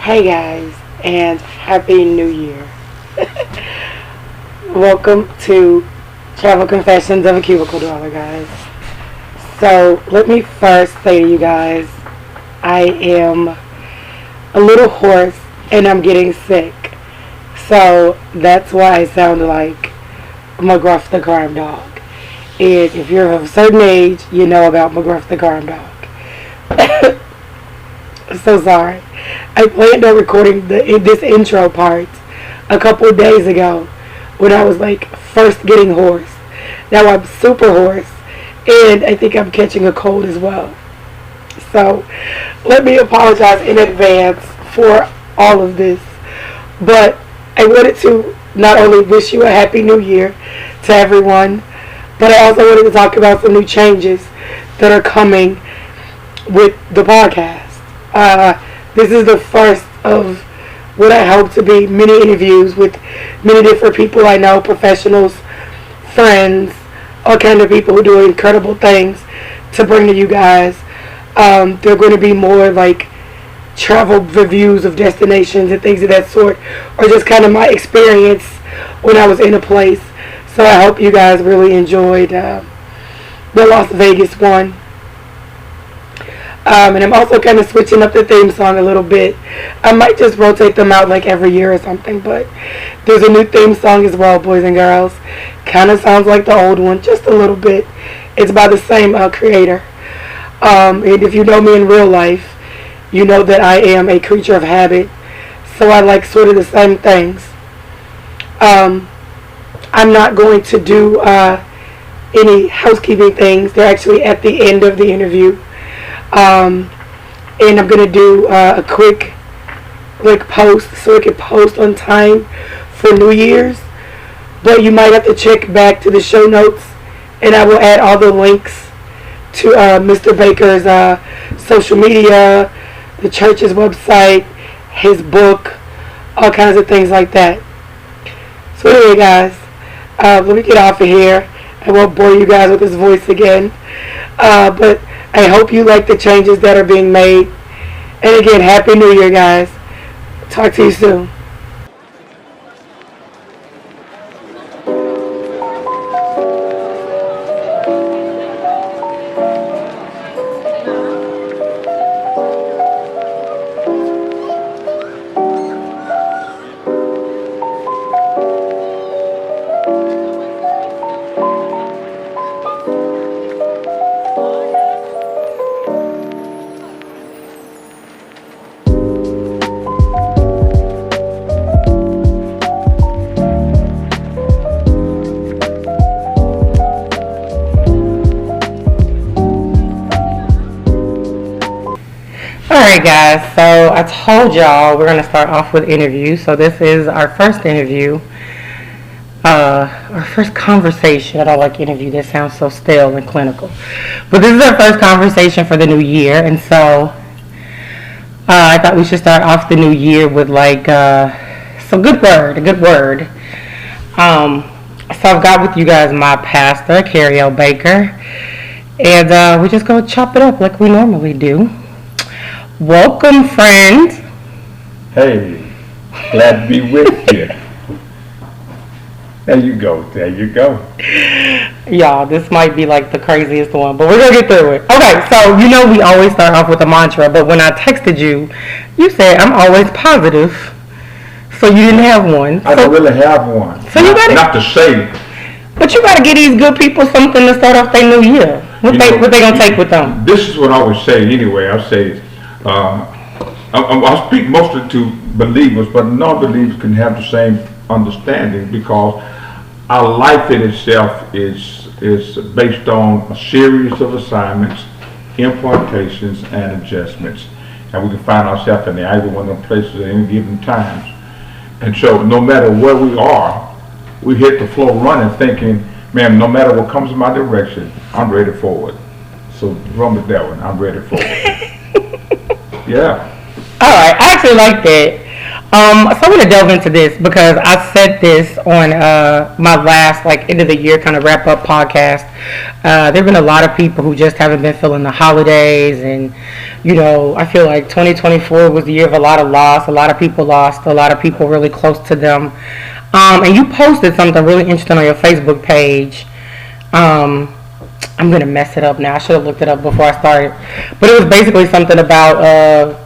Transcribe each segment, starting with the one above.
Hey guys, and Happy New Year. Welcome to Travel Confessions of a Cubicle Dweller, guys. So, let me first say to you guys, I am a little hoarse and I'm getting sick. So, that's why I sound like McGruff the Crime Dog. And if you're of a certain age, you know about McGruff the Crime Dog. So sorry. I planned on recording this intro part a couple of days ago when I was like first getting hoarse. Now I'm super hoarse and I think I'm catching a cold as well. So let me apologize in advance for all of this. But I wanted to not only wish you a happy new year to everyone, but I also wanted to talk about some new changes that are coming with the podcast. This is the first of what I hope to be many interviews with many different people I know, professionals, friends, all kinds of people who do incredible things to bring to you guys. They're going to be more like travel reviews of destinations and things of that sort, or just kind of my experience when I was in a place. So I hope you guys really enjoyed the Las Vegas one. And I'm also kind of switching up the theme song a little bit. I might just rotate them out like every year or something, but there's a new theme song as well, boys and girls. Kind of sounds like the old one, just a little bit. It's by the same creator. And if you know me in real life, you know that I am a creature of habit, so I like sort of the same things. I'm not going to do any housekeeping things. They're actually at the end of the interview. And I'm going to do a quick post so it can post on time for New Year's. But you might have to check back to the show notes, and I will add all the links to Mr. Baker's social media, the church's website, his book, all kinds of things like that. So anyway, guys, let me get off of here. I won't bore you guys with this voice again. But I hope you like the changes that are being made. And again, Happy New Year, guys. Talk to you soon. Alright guys, so I told y'all we're going to start off with interviews. So this is our first interview, our first conversation. I don't like interview, that sounds so stale and clinical. But this is our first conversation for the new year, and so I thought we should start off the new year with a good word. So I've got with you guys my pastor, Cary Baker, and we're just going to chop it up like we normally do. Welcome, friend. Hey, glad to be with you. There you go. Y'all, this might be like the craziest one, but we're going to get through it. Okay, so you know we always start off with a mantra, but when I texted you, you said I'm always positive. So you didn't have one. I don't really have one. So you gotta, not to say. But you got to get these good people something to start off their new year. What they going to take with them? This is what I always say anyway. I say, I speak mostly to believers, but non-believers can have the same understanding because our life in itself is based on a series of assignments, impartations, and adjustments. And we can find ourselves in either one of them places at any given times. And so no matter where we are, we hit the floor running thinking, man, no matter what comes in my direction, I'm ready for it. So run with that one, I'm ready for it. Yeah. All right, I actually like that. So I'm gonna delve into this because I said this on my last like end of the year kind of wrap up podcast. There've been a lot of people who just haven't been feeling the holidays, and I feel like 2024 was the year of a lot of loss. A lot of people lost. A lot of people really close to them. And you posted something really interesting on your Facebook page. I'm gonna mess it up now. I should have looked it up before I started, but it was basically something about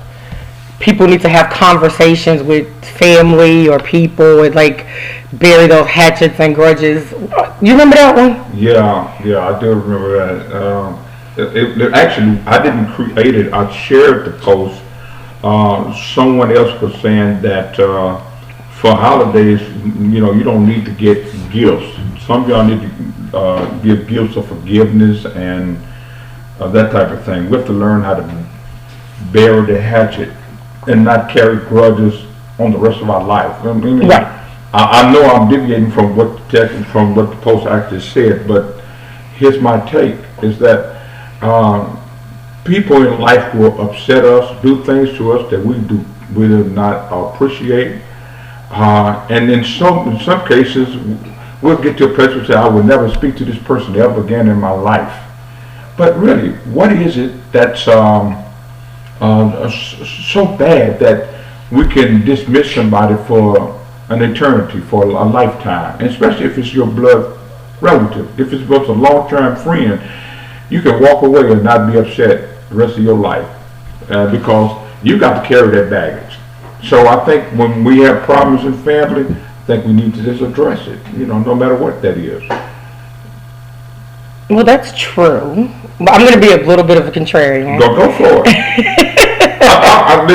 people need to have conversations with family or people and like bury those hatchets and grudges. You remember that one? Yeah, I do remember that. Actually, I didn't create it. I shared the post. Someone else was saying that for holidays, you don't need to get gifts. Some of y'all need to give gifts of forgiveness and that type of thing. We have to learn how to bury the hatchet and not carry grudges on the rest of our life. Right. I know I'm deviating from what the post actually said, but here's my take: is that people in life will upset us, do things to us that we do not appreciate, and in some cases, we'll get to a place where say, "I will never speak to this person ever again in my life." But really, what is it that's so bad that we can dismiss somebody for an eternity, for a lifetime, and especially if it's your blood relative. If it's a long-term friend, you can walk away and not be upset the rest of your life because you got to carry that baggage. So I think when we have problems in family, I think we need to just address it, no matter what that is. Well, that's true. But I'm going to be a little bit of a contrarian. Go for it. I'm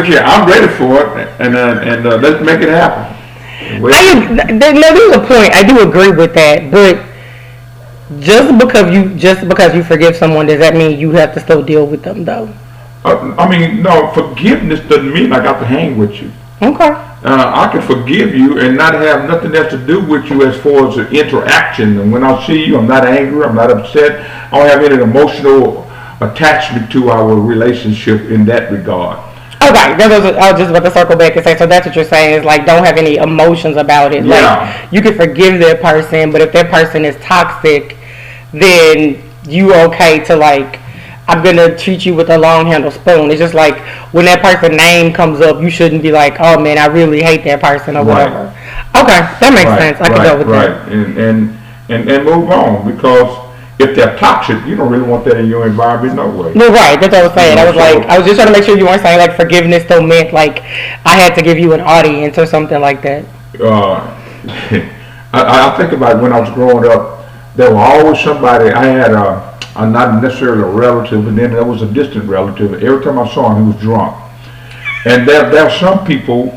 ready for it, and let's make it happen. There's a point. I do agree with that, but just because you forgive someone, does that mean you have to still deal with them, though? No. Forgiveness doesn't mean I got to hang with you. Okay. I can forgive you and not have nothing else to do with you as far as the interaction. And when I see you, I'm not angry. I'm not upset. I don't have any emotional attachment to our relationship in that regard. Okay, I was just about to circle back and say, so that's what you're saying is like don't have any emotions about it. Yeah. Like you can forgive that person, but if that person is toxic, then you okay to like, I'm gonna treat you with a long handle spoon. It's just like when that person's name comes up, you shouldn't be like, oh man, I really hate that person or whatever. Okay, that makes sense. I can go with that. And move on, because if they're toxic, you don't really want that in your environment no way. Well, right, that's what I was saying. I was just trying to make sure you weren't saying like forgiveness still meant like I had to give you an audience or something like that. I think about when I was growing up, there was always somebody. I had not necessarily a relative, and then there was a distant relative. Every time I saw him, he was drunk. And there are some people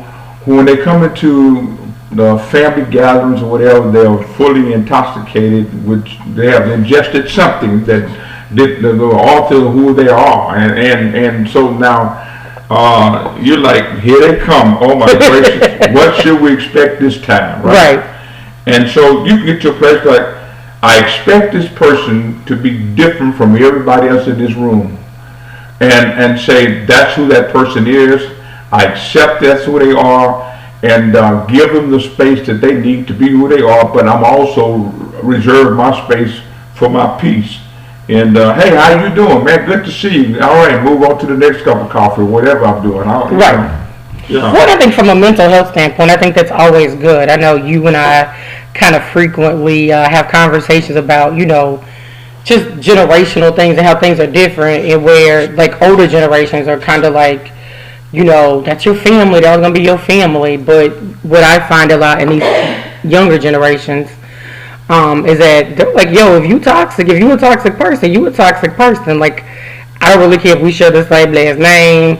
who, when they come into the family gatherings or whatever, they're fully intoxicated, which they have ingested something that did alter who they are, and so now you're like, here they come. Oh my gracious, what should we expect this time, right? And so you can get to a place like, I expect this person to be different from everybody else in this room, and say that's who that person is. I accept that's who they are, and give them the space that they need to be who they are, but I'm also reserve my space for my peace. And hey, how you doing, man? Good to see you. All right, move on to the next cup of coffee, whatever I'm doing. Right. Well, I think from a mental health standpoint, I think that's always good. I know you and I kind of frequently have conversations about, just generational things and how things are different, and where like older generations are kind of like, that's your family, they're all going to be your family. But what I find a lot in these younger generations is that they're like, yo, if you a toxic person, you a toxic person. Like, I don't really care if we share the same last name,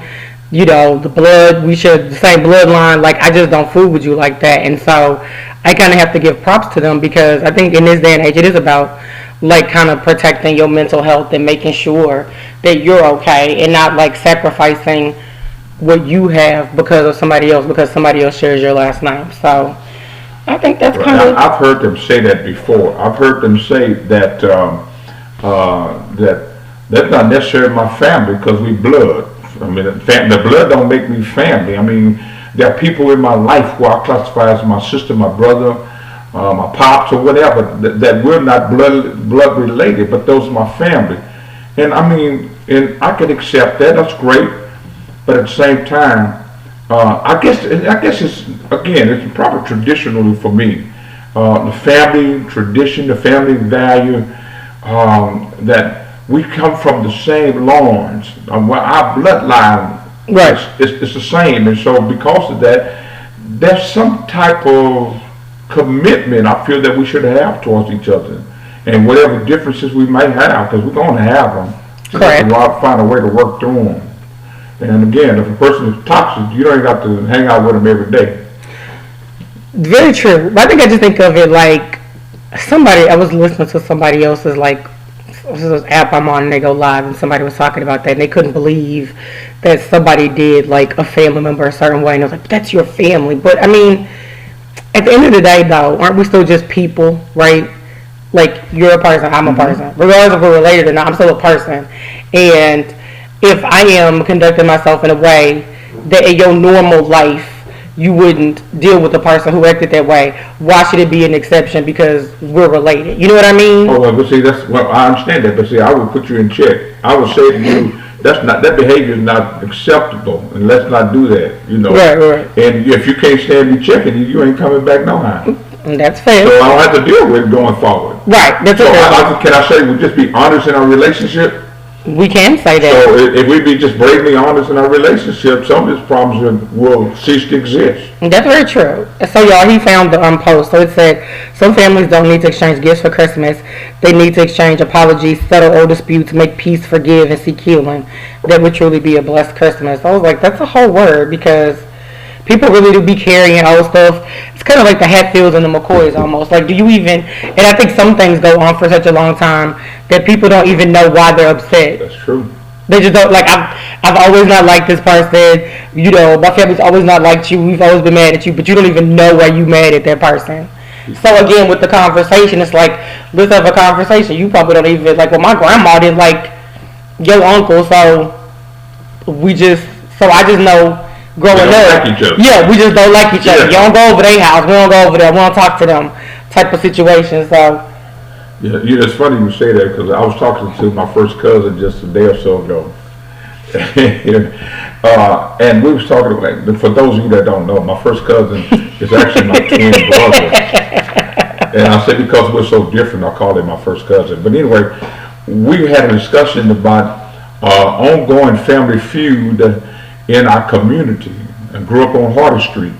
the blood, we share the same bloodline. Like, I just don't fool with you like that. And so I kind of have to give props to them, because I think in this day and age, it is about like kind of protecting your mental health and making sure that you're okay, and not like sacrificing what you have because somebody else shares your last name. So I think that's kind of. I've heard them say that before. I've heard them say that that that's not necessarily my family because we blood. I mean, the blood don't make me family. I mean, There are people in my life who I classify as my sister, my brother, my pops, or whatever, that we're not blood related, but those are my family. And I mean, and I can accept that. That's great. But at the same time, I guess it's, again, it's probably traditionally for me. The family tradition, the family value, that we come from the same lawns. Our bloodline, Right. it's the same. And so because of that, there's some type of commitment I feel that we should have towards each other. And whatever differences we might have, because we're going to have them. Correct. We have to find a way to work through them. And again, if a person is toxic, you don't even have to hang out with them every day. Very true. I think I just think of it like I was listening to somebody else's like this app I'm on and they go live and somebody was talking about that and they couldn't believe that somebody did like a family member a certain way and I was like, that's your family. But I mean, at the end of the day though, aren't we still just people, right? Like you're a person, I'm a person. Regardless if we're related or not, I'm still a person. And if I am conducting myself in a way that in your normal life you wouldn't deal with a person who acted that way, why should it be an exception because we're related? You know what I mean? Oh, well, but see, I understand that, but see, I would put you in check. I would say to you, that behavior is not acceptable, and let's not do that, you know. Right. And if you can't stand me checking, you ain't coming back no how. And that's fair. So I don't have to deal with it going forward. Right, that's so fair. Can I say we just be honest in our relationship? We can say that. So if we be just bravely honest in our relationship, some of these problems will cease to exist. That's very true. So y'all, he found the post. So it said, some families don't need to exchange gifts for Christmas. They need to exchange apologies, settle old disputes, make peace, forgive, and seek healing. That would truly be a blessed Christmas. I was like, that's a whole word because people really do be carrying old stuff. It's kind of like the Hatfields and the McCoys almost. Like, do you even, and I think some things go on for such a long time that people don't even know why they're upset. That's true. They just don't, like, I've always not liked this person. You know, my family's always not liked you. We've always been mad at you, but you don't even know why you mad at that person. So again, with the conversation, it's like, let's have a conversation. You probably don't even, like, well, my grandma didn't like your uncle, so I just know growing up, like each other. Yeah, we just don't like each other. You don't go over their house, we don't go over there, we don't talk to them, type of situation. So yeah, it's funny you say that because I was talking to my first cousin just a day or so ago, and we was talking about. For those of you that don't know, my first cousin is actually my twin brother, and I say because we're so different, I call him my first cousin. But anyway, we had a discussion about ongoing family feud in our community. I grew up on Hardy Street,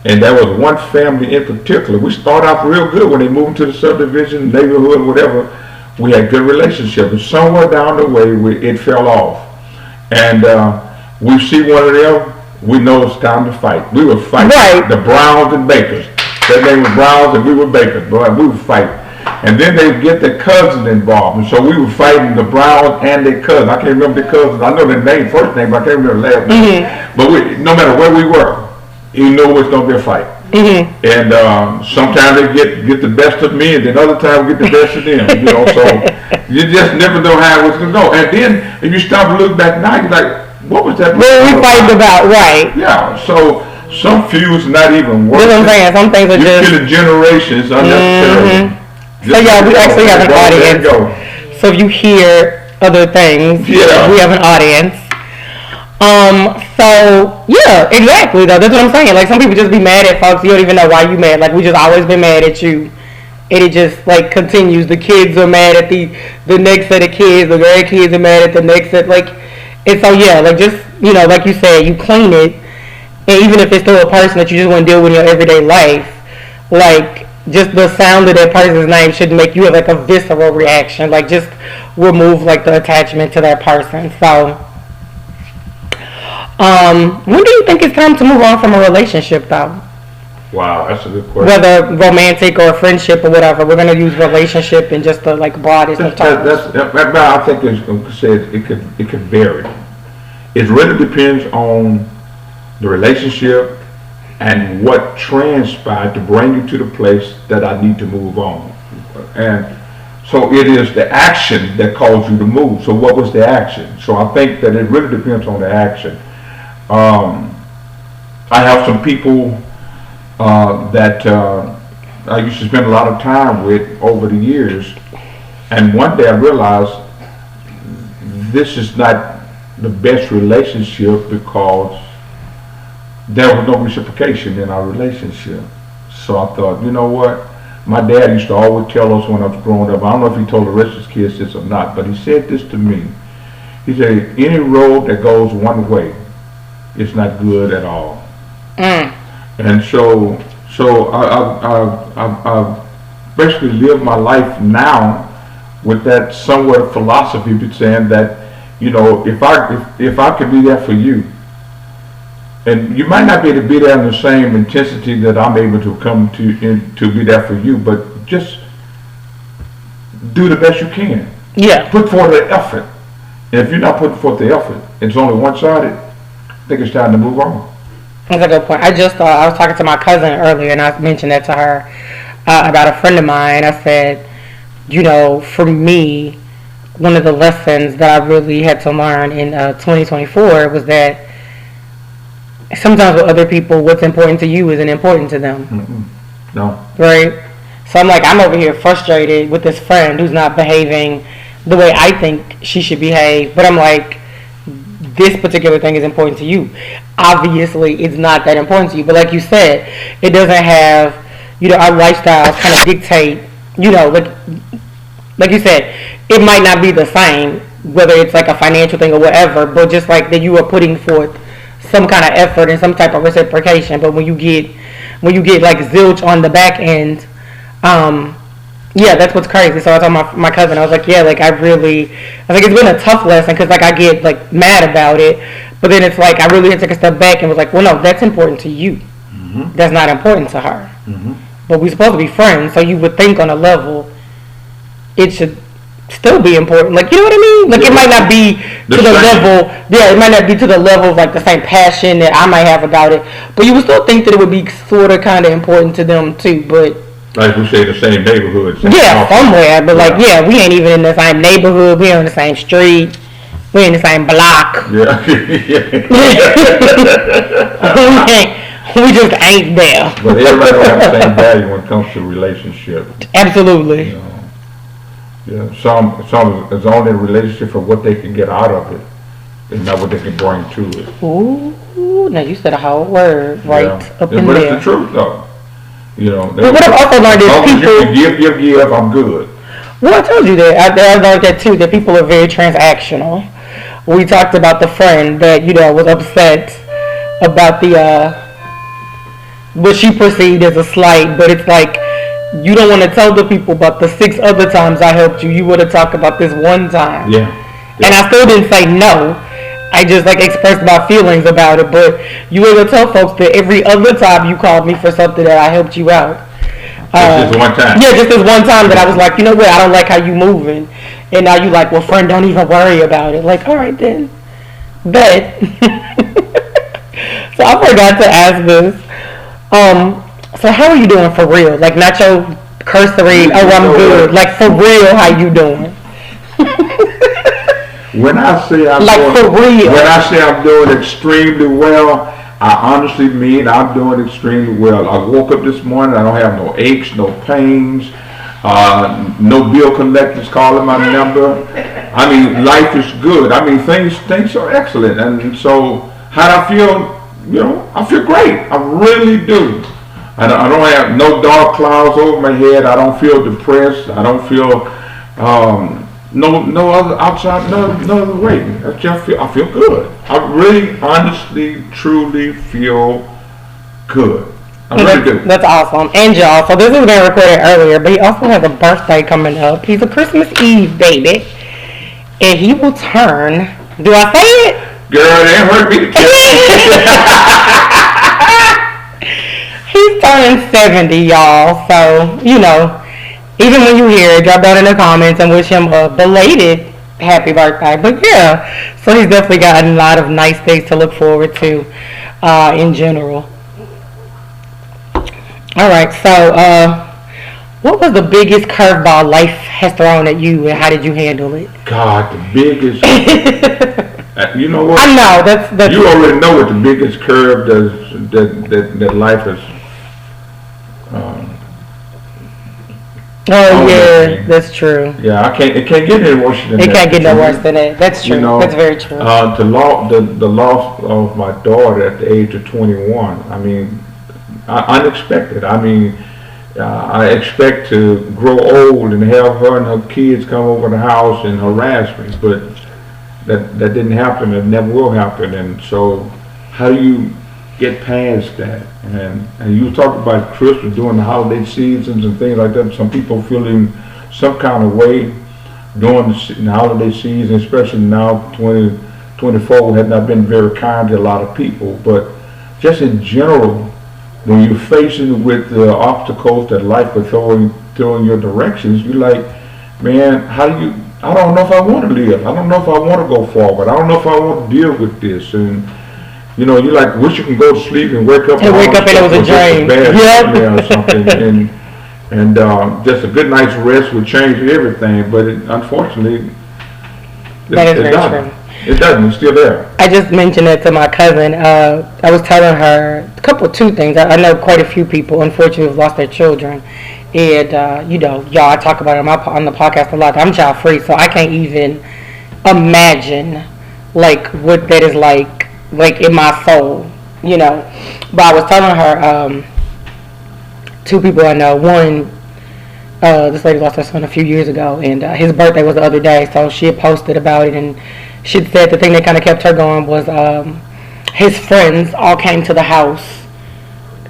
and there was one family in particular. We started off real good when they moved to the subdivision, neighborhood, whatever. We had good relationships, and somewhere down the way, it fell off. And we see one of them, we know it's time to fight. We would fight. Right. The Browns and Bakers. Their name was Browns, and we were Bakers. Boy, we would fight. And then they would get their cousins involved. And so we were fighting the Browns and their cousins. I can't remember their cousins. I know their name, first name, but I can't remember their last name. But no matter where we were, you know it's going to be a fight. And sometimes they get the best of me, and then other times we get the best of them. You know, so you just never know how it's going to go. And then if you stop and look back now, you're like, what was that? What were we fighting about? Right. Yeah, so some feuds not even working. You know what I'm saying? Some things are You're just... killing generations unnecessarily. So yeah, we actually have an audience. So if you hear other things, we have an audience. So yeah, exactly though. That's what I'm saying. Like some people just be mad at folks. You don't even know why you mad. Like we just always been mad at you. And it just like continues. The kids are mad at the next set of kids. The grandkids are mad at the next set. Like, and so yeah, like just, you know, like you said, you clean it. And even if it's still a person that you just want to deal with in your everyday life, like just the sound of that person's name should make you have like a visceral reaction. Like just remove like the attachment to that person. So when do you think it's time to move on from a relationship though? Wow, that's a good question. Whether romantic or friendship or whatever, we're going to use relationship in just the like broadest of terms. I think it could vary. It really depends on the relationship and what transpired to bring you to the place that I need to move on. And so it is the action that caused you to move. So what was the action? So I think that it really depends on the action. I have some people that I used to spend a lot of time with over the years, and one day I realized this is not the best relationship because there was no reciprocation in our relationship. So I thought, you know what? My dad used to always tell us when I was growing up, I don't know if he told the rest of his kids this or not, but he said this to me. He said, any road that goes one way is not good at all. And so I basically live my life now with that somewhat philosophy, but saying that, you know, if I could be there for you, and you might not be able to be there in the same intensity that I'm able to come to be there for you, but just do the best you can. Yeah. Put forth the effort. And if you're not putting forth the effort, it's only one-sided, I think it's time to move on. That's a good point. I was talking to my cousin earlier, and I mentioned that to her about a friend of mine. I said, you know, for me, one of the lessons that I really had to learn in 2024 was that sometimes with other people, what's important to you isn't important to them. Mm-mm. No. Right? So I'm over here frustrated with this friend who's not behaving the way I think she should behave, but I'm like, this particular thing is important to you. Obviously, it's not that important to you, but like you said, it doesn't have, you know, our lifestyles kind of dictate, you know, like you said, it might not be the same, whether it's like a financial thing or whatever, but just like that you are putting forth some kind of effort and some type of reciprocation. But when you get like zilch on the back end, yeah, that's what's crazy. So I told my cousin, I was like, yeah, like I think it's been a tough lesson because like I get like mad about it, but then it's like I really had to take a step back and was like, well, no, that's important to you. Mm-hmm. That's not important to her. Mm-hmm. But we're supposed to be friends, so you would think on a level it should still be important. Like, you know what I mean? Like, it might not be to the level, it might not be to the level of like the same passion that I might have about it, but you would still think that it would be sort of kind of important to them too. But like we say, the same neighborhood. Somewhere, but like, we ain't even in the same neighborhood. We on the same street. We in the same block. Yeah. we just ain't there. But everybody don't have the same value when it comes to relationships. Absolutely. You know? Yeah. Some is only a relationship for what they can get out of it, and not what they can bring to it. Ooh, now you said a whole word right up in but there. But it's the truth, though. You know, but what I've also learned is people. You can give, I'm good. Well, I told you that. I learned that too, that people are very transactional. We talked about the friend that, you know, was upset about what she perceived as a slight, but it's like, you don't want to tell the people about the 6 other times I helped you. You want to talk about this one time. Yeah. And I still didn't say no. I just like expressed my feelings about it, but you were to tell folks that every other time you called me for something that I helped you out. Just one time. Yeah, just this one time that I was like, you know what, I don't like how you moving. And now you like, well, friend, don't even worry about it. Like, all right then. Bet. So I forgot to ask this. So how are you doing for real? Like, not your cursory, oh, I'm good. Like, for real, how you doing? When I say I'm doing extremely well, I honestly mean I'm doing extremely well. I woke up this morning, I don't have no aches, no pains, no bill collectors calling my number. I mean, life is good. I mean, things are excellent. And so, how do I feel? You know, I feel great. I really do. I don't have no dark clouds over my head. I don't feel depressed. I don't feel no other outside, no other way. I feel good. I really, honestly, truly feel good. I really do. That's awesome. And y'all, so this has been recorded earlier, but he also has a birthday coming up. He's a Christmas Eve baby, and he will turn. Do I say it? Girl, it ain't hurt me to tell you. He's turning 70, y'all. So, you know, even when you hear it, drop down in the comments and wish him a belated happy birthday. But yeah, so he's definitely got a lot of nice things to look forward to in general. All right, so what was the biggest curveball life has thrown at you, and how did you handle it? God, the biggest. You know what? I know that's. You already know what the biggest curve that life is. Oh yeah, that's true. Yeah, it can't get any worse than that. It can't get no worse than that. That's true. That's very true. The loss of my daughter at the age of 21. I mean, unexpected. I mean, I expect to grow old and have her and her kids come over the house and harass me, but that didn't happen. It never will happen. And so, how do you get past that? And you talked about Christmas during the holiday seasons and things like that. Some people feeling some kind of way during the holiday season, especially now 2024 has not been very kind to a lot of people. But just in general, when you're facing with the obstacles that life will throw in your directions, you're like, man, I don't know if I want to live. I don't know if I want to go forward. I don't know if I want to deal with this. And you know, you like wish you can go to sleep and wake up. And wake up and it was a dream. Yeah, or something. and just a good night's rest would change everything. But unfortunately, that is very true. It doesn't. It's still there. I just mentioned it to my cousin. I was telling her two things. I know quite a few people, unfortunately, have lost their children. And, you know, y'all, I talk about it on the podcast a lot. I'm child free, so I can't even imagine, like, what that is like in my soul, you know. But I was telling her, two people I know. One, this lady lost her son a few years ago, and his birthday was the other day, so she had posted about it, and she said the thing that kind of kept her going was his friends all came to the house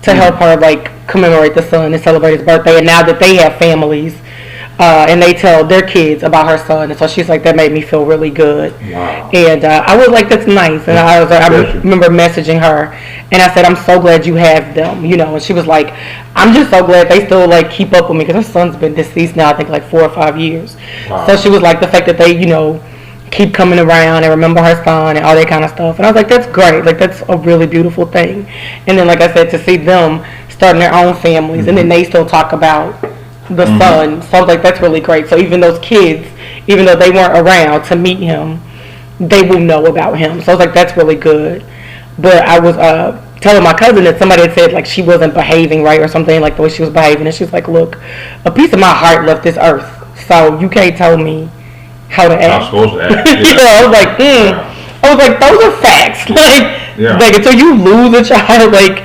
to help her, like, commemorate the son and celebrate his birthday. And now that they have families, and they tell their kids about her son, and so she's like, that made me feel really good. Wow. And I was like, that's nice. And I remember messaging her, and I said, I'm so glad you have them, you know. And she was like, I'm just so glad they still, like, keep up with me, because her son's been deceased now, I think, like 4 or 5 years. Wow. So she was like, the fact that they, you know, keep coming around and remember her son and all that kind of stuff. And I was like, that's great. Like, that's a really beautiful thing. And then, like I said, to see them starting their own families, and then they still talk about the son. So I was like, that's really great. So even those kids, even though they weren't around to meet him, they will know about him. So I was like, that's really good. But I was telling my cousin that somebody had said, like, she wasn't behaving right or something, like the way she was behaving. And she was like, look, a piece of my heart left this earth, so you can't tell me how to act. I'm supposed to act. Yeah. You know, I was like, I was like, those are facts. Like until you lose a child, like,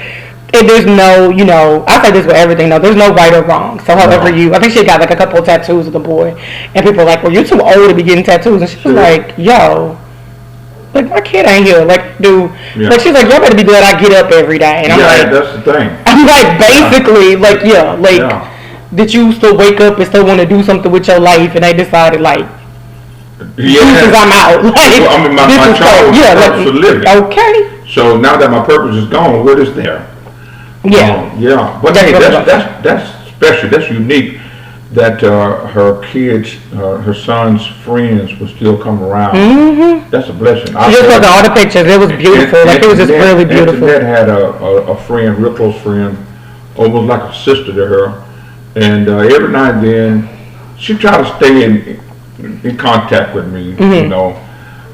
and there's no, you know, I say this with everything, though, there's no right or wrong. So however I think she got like a couple of tattoos of the boy, and people were like, well, you're too old to be getting tattoos. And she was like, yo, like, my kid ain't here. Like, dude, like, she's like, y'all better be glad I get up every day. And I'm like, that's the thing. I'm like, basically, like, did you still wake up and still want to do something with your life, and they decided, like, because I'm out. Like, well, I mean, my child was purpose for living. Okay. So now that my purpose is gone, what is there? Yeah. But hey, that's special. That's unique. That her kids, her son's friends will still come around. Mm-hmm. That's a blessing. She just looked at all the pictures. It was beautiful. It was just really beautiful. Antoinette had a friend, real close friend, almost like a sister to her. And every now and then, she tried to stay in contact with me. You know,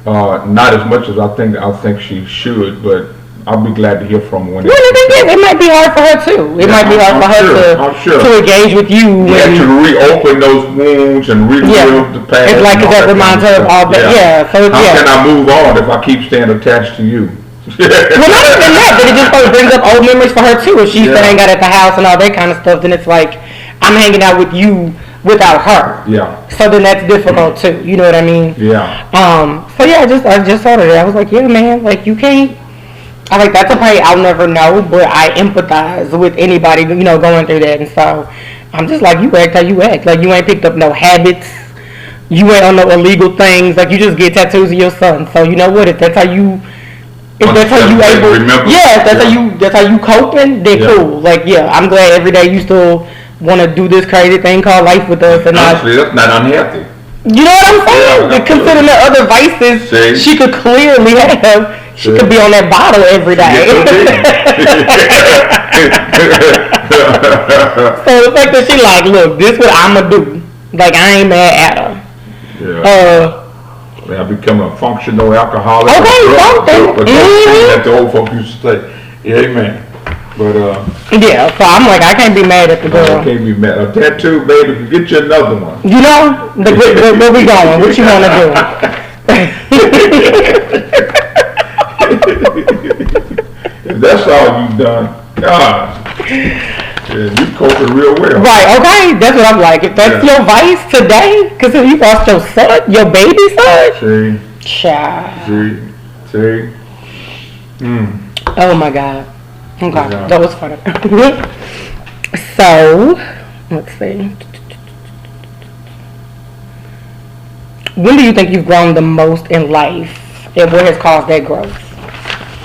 not as much as I think she should, but I'll be glad to hear from her. It might be hard for her too. It might be hard for her to engage with you. To reopen those wounds and relive the past. It's like that reminds her of all that. So how can I move on if I keep staying attached to you? Well, not even that, but it just brings up old memories for her too. If she ain't got at the house and all that kind of stuff, then it's like, I'm hanging out with you without her. Yeah. So then that's difficult too. You know what I mean? Yeah. So yeah, I just thought of that. I was like, yeah, man, like, you can't. I like, that's a pain I'll never know, but I empathize with anybody, you know, going through that. And so I'm just like, you act how you act. Like, you ain't picked up no habits. You ain't on no illegal things. Like, you just get tattoos of your son. So you know what? If that's how you. If that's how you able, that's how you coping, then cool. Like, I'm glad every day you still want to do this crazy thing called life with us. And honestly, that's not unhealthy. You know what I'm saying? Yeah, considering the other vices she could clearly have, she could be on that bottle every day. So the fact that she like, look, this what I'ma do. Like, I ain't mad at her. I become a functional alcoholic. Okay, something. That the old folks used to say. Yeah, amen. But yeah, so I'm like, I can't be mad at the girl. I can't be mad. A tattoo, baby, get you another one. You know, where we going? What you want to do? If that's all you've done, God, yeah, you coping real well. Right, okay, that's what I'm like. If that's your vice today, because if you lost your son, your baby son. See. Child. See. Oh my God. Okay, Yeah. that was funny. So, let's see. When do you think you've grown the most in life, and what has caused that growth?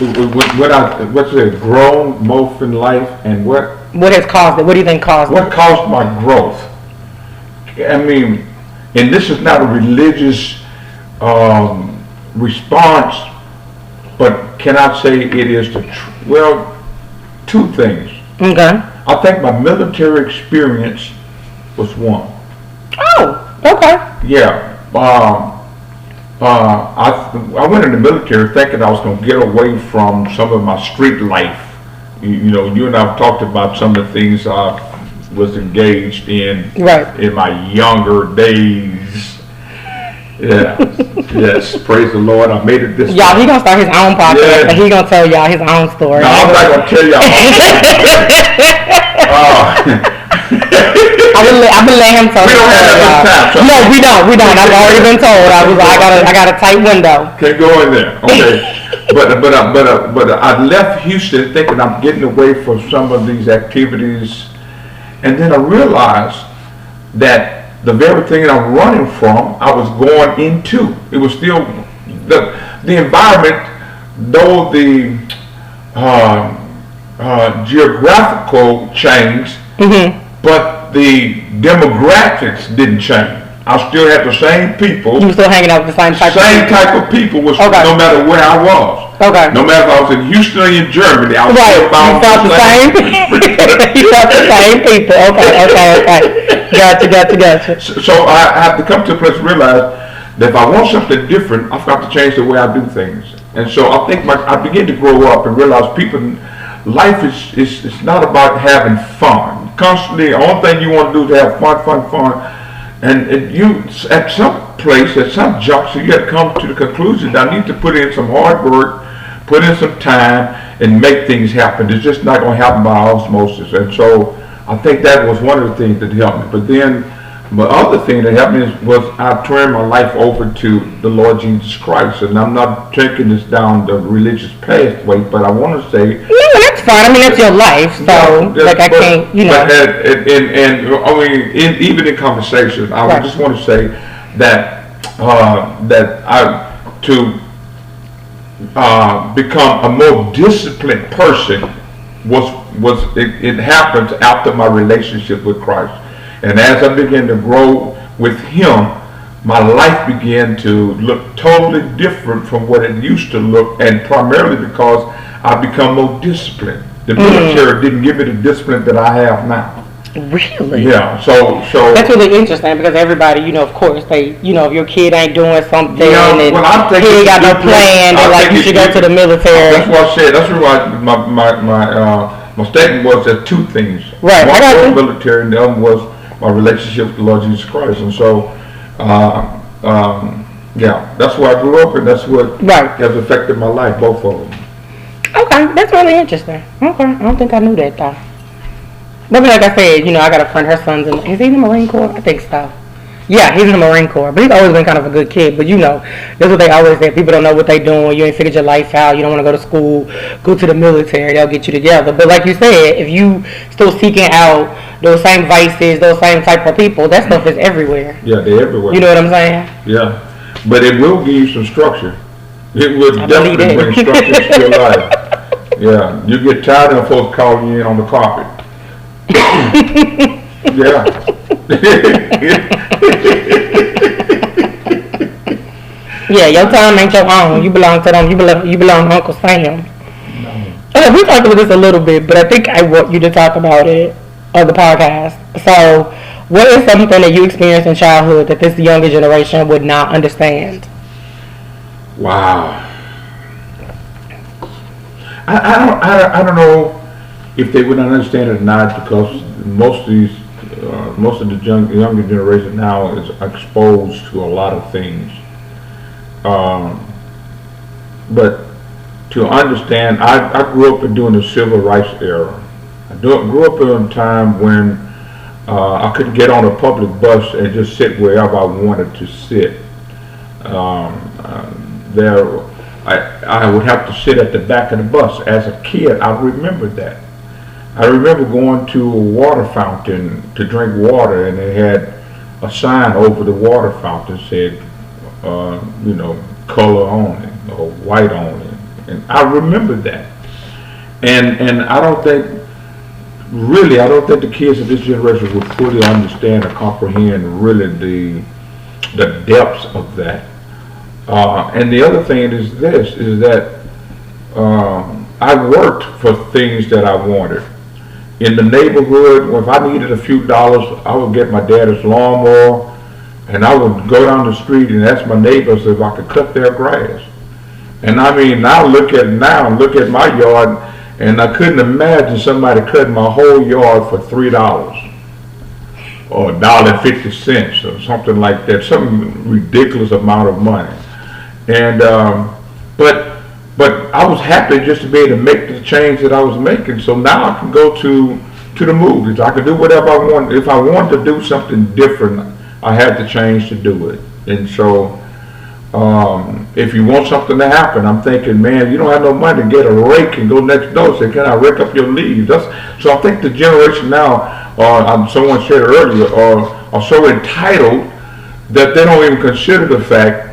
What's it? Grown most in life, and what? What has caused it? What do you think caused it? What caused my growth? I mean, and this is not a religious response, but can I say it is two things. Okay. I think my military experience was one. Oh, okay. Yeah. I went in the military thinking I was going to get away from some of my street life. You know, you and I have talked about some of the things I was engaged in in my younger days. Yeah. Yes, praise the Lord. I made it this Y'all, he gonna start his own podcast, and he gonna tell y'all his own story. No, I'm not gonna tell y'all. I've been letting him tell. We don't have enough time. So no, we don't. I've already been told. I got a tight window. Can't go in there. Okay. But I left Houston thinking I'm getting away from some of these activities, and then I realized that the very thing I'm running from, I was going into. It was still the environment, though the geographical changed, but the demographics didn't change. I still had the same people. You were still hanging out with the same type of people was no matter where I was. Okay. No matter if I was in Houston or in Germany, I was still found the same people. You felt the same people. Okay. Gotcha. So I have to come to a place to realize that if I want something different, I've got to change the way I do things. And so I think I begin to grow up and realize life is not about having fun. Constantly, the only thing you want to do is have fun. And you, at some place, at some juncture, you have to come to the conclusion that I need to put in some hard work, put in some time, and make things happen. It's just not going to happen by osmosis. And so I think that was one of the things that helped me. But then the other thing that helped me was I turned my life over to the Lord Jesus Christ. And I'm not taking this down the religious pathway, but I want to say... No, that's fine. I mean, that's your life. So, I can't, you know... Even in conversation, I just want to say that to become a more disciplined person it happened after my relationship with Christ. And as I began to grow with Him, my life began to look totally different from what it used to look, and primarily because I become more disciplined. The military didn't give me the discipline that I have now. Really? Yeah. So that's really interesting because everybody, you know, of course, if your kid ain't doing something and he ain't got no plan, they're like, you should go to the military. That's what I said. That's why my statement was that two things. Right. One was military, and the other was my relationship with the Lord Jesus Christ. And so, that's where I grew up, and that's what has affected my life, both of them. Okay, that's really interesting. Okay, I don't think I knew that though. But like I said, I got a friend, her son's is he in the Marine Corps? I think so. Yeah, he's in the Marine Corps, but he's always been kind of a good kid. But that's what they always say. People don't know what they're doing. You ain't figured your life out. You don't want to go to school. Go to the military. They'll get you together. But like you said, if you still seeking out those same vices, those same type of people, that stuff is everywhere. Yeah, they're everywhere. You know what I'm saying? Yeah, but it will give you some structure. It will definitely bring structure to your life. Yeah, you get tired of folks calling you in on the carpet. Yeah. Yeah, your time ain't your own. You belong to them. You belong to Uncle Sam. No. We talked about this a little bit, but I think I want you to talk about it on the podcast. So, what is something that you experienced in childhood that this younger generation would not understand? Wow. I don't know if they would understand it or not, because most of the younger generation now is exposed to a lot of things. But to understand, I grew up during the civil rights era. I grew up in a time when I couldn't get on a public bus and just sit wherever I wanted to sit. I would have to sit at the back of the bus. As a kid, I remember that. I remember going to a water fountain to drink water, and they had a sign over the water fountain said, color only or white only, and I remember that. And I don't think the kids of this generation would fully understand or comprehend really the depths of that. And the other thing is that I worked for things that I wanted. In the neighborhood, if I needed a few dollars, I would get my dad's lawnmower, and I would go down the street and ask my neighbors if I could cut their grass. And I mean, look at my yard, and I couldn't imagine somebody cutting my whole yard for $3 or $1.50 or something like that, some ridiculous amount of money. And but I was happy just to be able to make the change that I was making. So now I can go to the movies. I can do whatever I want. If I wanted to do something different, I had to change to do it. And so if you want something to happen, I'm thinking, man, you don't have no money to get a rake and go next door and say, can I rake up your leaves? So I think the generation now, someone said earlier, are so entitled that they don't even consider the fact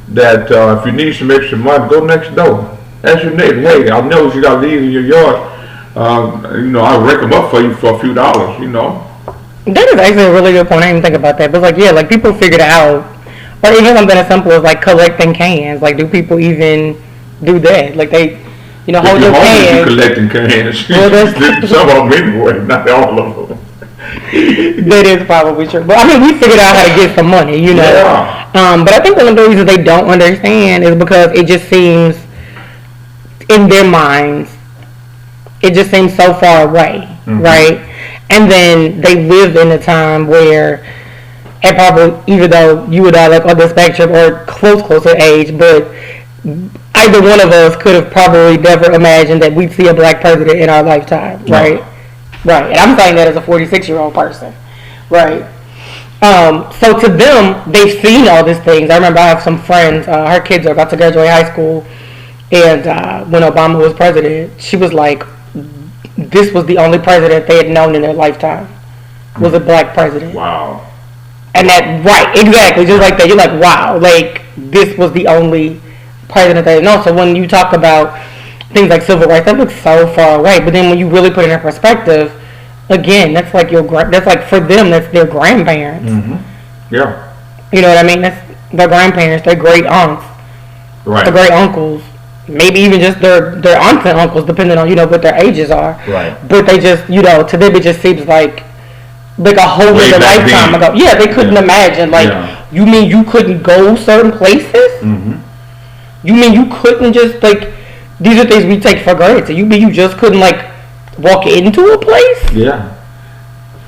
that if you need some extra money, go next door. Ask your neighbor, hey, I know you got leaves in your yard. I'll rake them up for you for a few dollars, That is actually a really good point. I didn't even think about that. But like people figured it out. Or even something as simple as like collecting cans. Like, do people even do that? Like they, hold your cans. Collecting cans. Well, some of them anyway, not all of them. That is probably true. But I mean, we figured out how to get some money, Yeah. But I think one of the reasons they don't understand is because it just seems, in their minds, it just seems so far away, right? And then they lived in a time where, and probably, even though you and I like on the spectrum or closer age, but either one of us could have probably never imagined that we'd see a black president in our lifetime, right? No. Right, and I'm saying that as a 46-year-old person, right? So to them, they've seen all these things. I remember I have some friends, her kids are about to graduate high school, and when Obama was president, she was like, this was the only president they had known in their lifetime, was a black president. Wow. And that, right, exactly, just like that. You're like, wow, like, this was the only president they had known. So when you talk about things like civil rights, that looks so far away. But then when you really put it in perspective, again, that's like for them, that's their grandparents. Mm-hmm. Yeah. You know what I mean? That's their grandparents, their great aunts, right, their great uncles, maybe even just their aunts and uncles, depending on what their ages are. Right. But they just to them it just seems like a whole other lifetime ago. Yeah, they couldn't imagine. Like, you mean you couldn't go certain places? Mm-hmm. You mean you couldn't just these are things we take for granted. You mean you just couldn't walk into a place? Yeah.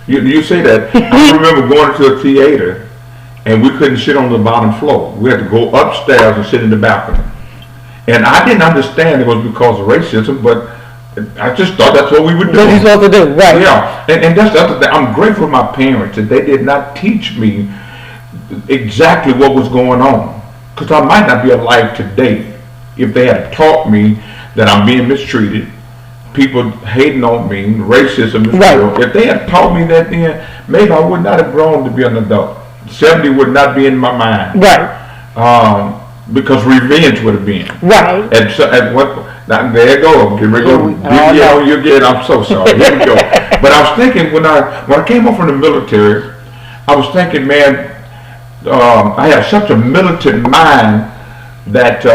You say that. I remember going to a theater and we couldn't sit on the bottom floor. We had to go upstairs and sit in the balcony. And I didn't understand it was because of racism, but I just thought that's what we would do. What you're supposed to do, right? Yeah. And that's the other thing. I'm grateful for my parents that they did not teach me exactly what was going on. Because I might not be alive today if they had taught me that I'm being mistreated, people hating on me, racism is real. If they had taught me that then, maybe I would not have grown to be an adult. 70 would not be in my mind. Right. Because revenge would have been. Right. There you go. Get ready to go. You again. I'm so sorry. Here we go. But I was thinking when I came home from the military, I was thinking, man, I had such a militant mind that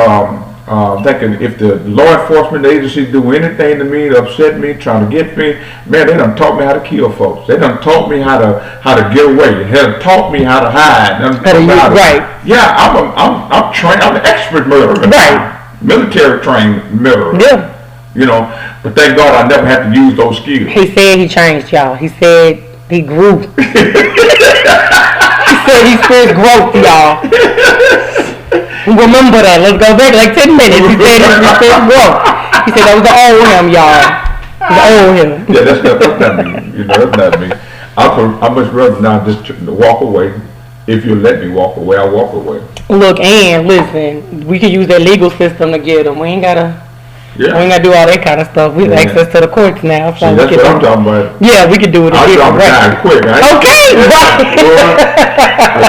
thinking if the law enforcement agencies do anything to me to upset me, trying to get me, man, they done taught me how to kill folks. They done taught me how to get away. They done taught me how to hide. Right. Yeah, I'm trained. I'm an expert murderer. Right. Military trained murderer. Yeah. You know, but thank God I never had to use those skills. He said he changed, y'all. He said he grew. He said he experienced growth, y'all. Remember that. Let's go back like 10 minutes. He said he experienced growth. He said that was the old him, y'all. The old him. Yeah, that's not me. You know, that's not me. I much rather now just walk away. If you let me walk away, I'll walk away. Look, and listen, we can use that legal system to get them. We ain't gotta do all that kind of stuff. We have access to the courts now. So that's what I'm talking about. Yeah, we can do it. I'll drop it down quick. Okay,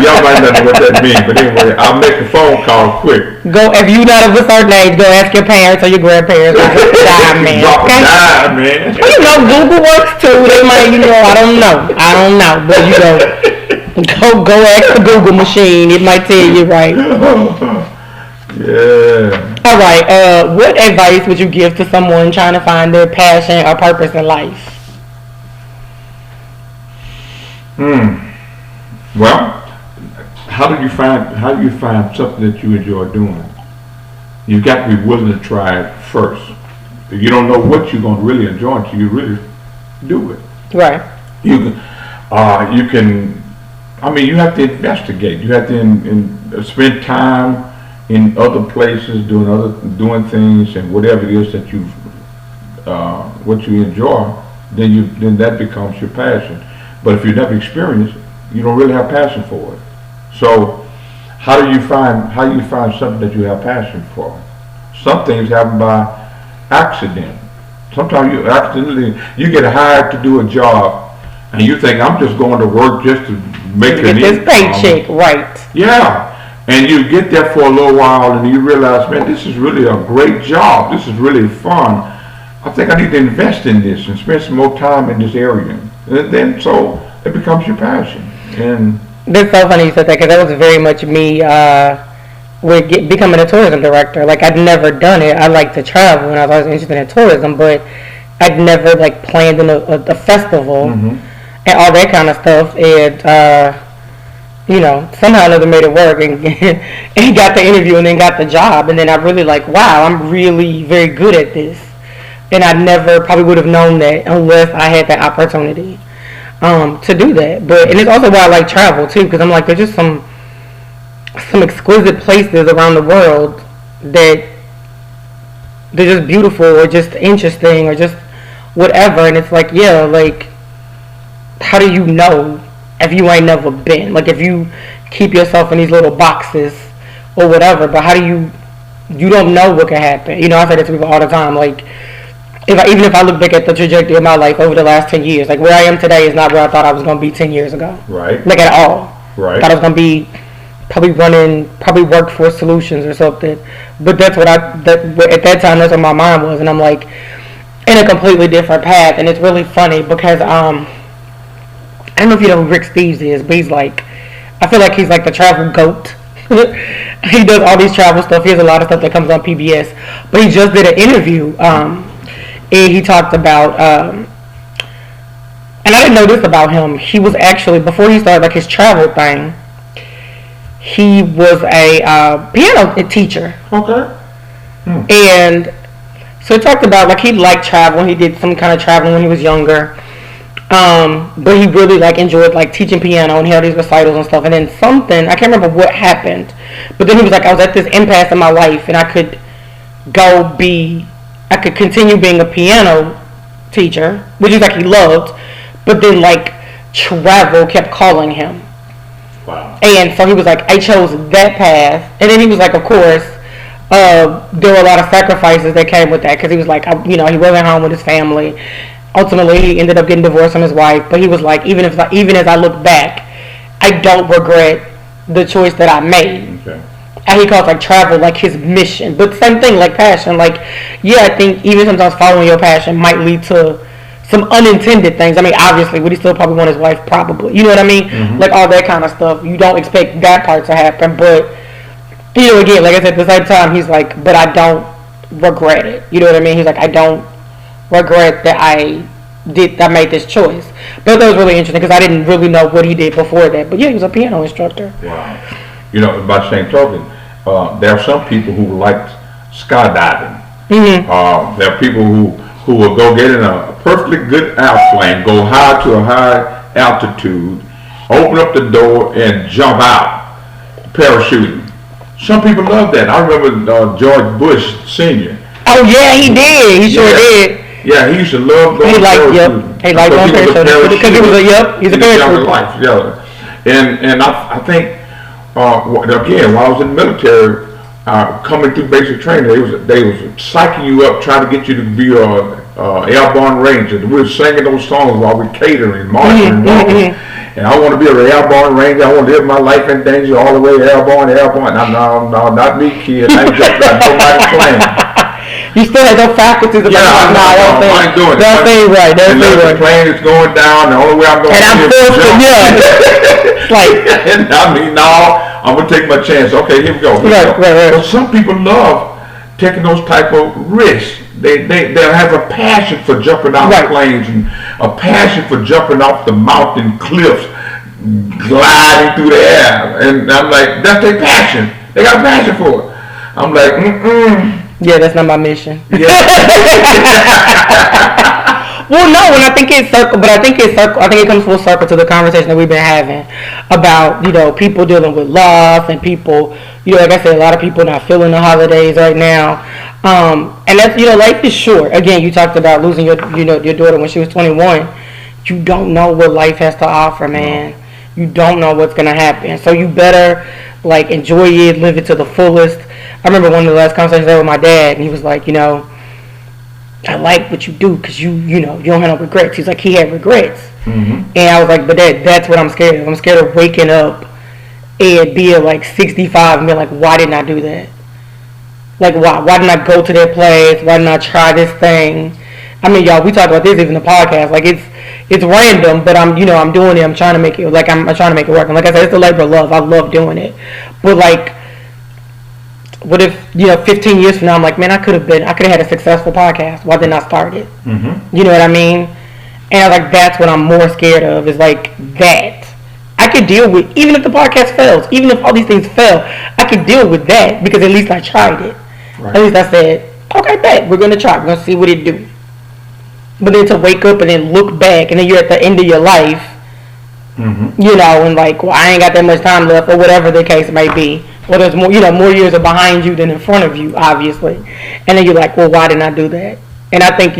y'all might not know what that means, but anyway, I'll make a phone call quick. Go if you not of a certain age, go ask your parents or your grandparents. Die, man. Drop okay? Die, man. Well, you know, Google works too. They might, I don't know, but go ask the Google machine. It might tell you right. Yeah. All right. What advice would you give to someone trying to find their passion or purpose in life? Well, how do you find something that you enjoy doing? You've got to be willing to try it first. If you don't know what you're going to really enjoy until you really do it. Right. You have to investigate. You have to spend time in other places, doing things, and whatever it is that what you enjoy, then that becomes your passion. But if you never experience it, you don't really have passion for it. So, how do you find something that you have passion for? Some things happen by accident. Sometimes you get hired to do a job, and you think I'm just going to work just to make an income. Get this paycheck, right? Yeah. And you get there for a little while and you realize, man, this is really a great job. This is really fun. I think I need to invest in this and spend some more time in this area. And then so it becomes your passion. And that's so funny you said that because that was very much me with becoming a tourism director. Like I'd never done it. I like to travel and I was always interested in tourism, but I'd never like planned in a festival and all that kind of stuff. And somehow or another made it work and got the interview and then got the job. And then I really wow, I'm really very good at this. And I never probably would have known that unless I had that opportunity to do that. And it's also why I like travel too, because I'm there's just some exquisite places around the world that they're just beautiful or just interesting or just whatever. And it's how do you know if you ain't never been? If you keep yourself in these little boxes or whatever, but how do you don't know what can happen. I say that to people all the time. Even if I look back at the trajectory of my life over the last 10 years, where I am today is not where I thought I was going to be 10 years ago. Right. At all. Right. I thought I was going to be probably workforce solutions or something. But that's at that time, that's what my mind was. And I'm in a completely different path. And it's really funny because, I don't know if you know who Rick Steves is, but he's I feel like he's the travel goat. He does all these travel stuff. He has a lot of stuff that comes on PBS. But he just did an interview, and he talked about, and I didn't know this about him. He was actually, before he started his travel thing, he was a piano teacher. Okay. And so he talked about he liked travel. He did some kind of traveling when he was younger. But he really enjoyed teaching piano and he had these recitals and stuff. And then I can't remember what happened, but then he was I was at this impasse in my life and I could continue being a piano teacher, which is he loved, but then travel kept calling him. Wow. And so he was I chose that path. And then he was of course, there were a lot of sacrifices that came with that because he was he wasn't home with his family. Ultimately, he ended up getting divorced from his wife. But he was even as I look back, I don't regret the choice that I made. Okay. And he calls travel his mission. But same thing, passion. I think even sometimes following your passion might lead to some unintended things. I mean, obviously, would he still probably want his wife? Probably. You know what I mean? All that kind of stuff. You don't expect that part to happen, but Again, like I said, at the same time, he's like, but I don't regret it. You know what I mean? He's like, I don't regret that I made this choice. But that was really interesting because I didn't really know what he did before that. But yeah, he was a piano instructor. Wow. By the same token, there are some people who like skydiving. There are people who will go get in a perfectly good airplane, go high to a high altitude, open up the door and jump out, parachuting. Some people love that. I remember George Bush Sr. Oh yeah, he did. He sure did. Yeah, he used to love going parachuting. He liked going parachuting because he was he's a parachuter. Yeah, and I think again, while I was in the military, coming through basic training, they was psyching you up, trying to get you to be a airborne ranger. We were singing those songs while we catering, marching, and I want to be an airborne ranger. I want to live my life in danger all the way airborne. No, not me, kid. I ain't just got nobody playing. You still have no faculties about I ain't doing it. That thing right. The plane is going down. The only way I'm going to It's like, I'm going to take my chance. Okay, here we go. Right. But some people love taking those type of risks. They have a passion for jumping out of planes and a passion for jumping off the mountain cliffs, gliding through the air. And I'm like, that's their passion. They got a passion for it. I'm like, yeah, that's not my mission. Yeah. Well, no, and I think it comes full circle to the conversation that we've been having about, people dealing with loss and people, like I said, a lot of people not feeling the holidays right now. And that's, life is short. Again, you talked about losing your daughter when she was 21. You don't know what life has to offer, man. You don't know what's going to happen. So you better, enjoy it, live it to the fullest. I remember one of the last conversations I had with my dad, and he was like, I like what you do because you don't have no regrets. He's like, he had regrets. And I was like, but that's what I'm scared of. I'm scared of waking up and being 65 and being like, why didn't I do that? Why? Why didn't I go to that place? Why didn't I try this thing? I mean, y'all, we talked about this even in the podcast. It's random, but I'm doing it. I'm trying to make it, I'm trying to make it work. And like I said, it's a labor of love. I love doing it. But what if 15 years from now I'm like, man, I could have had a successful podcast. Why didn't I start it? You know what I mean? And I was like, that's what I'm more scared of, is that I could deal with, even if the podcast fails, even if all these things fail, I could deal with that because at least I tried it. Right. At least I said, okay, bet, we're gonna try, we're gonna see what it do. But then to wake up and then look back and then you're at the end of your life, and well, I ain't got that much time left, or whatever the case may be. Well, there's more years are behind you than in front of you, obviously. And then you're like, well, why didn't I do that? And I think,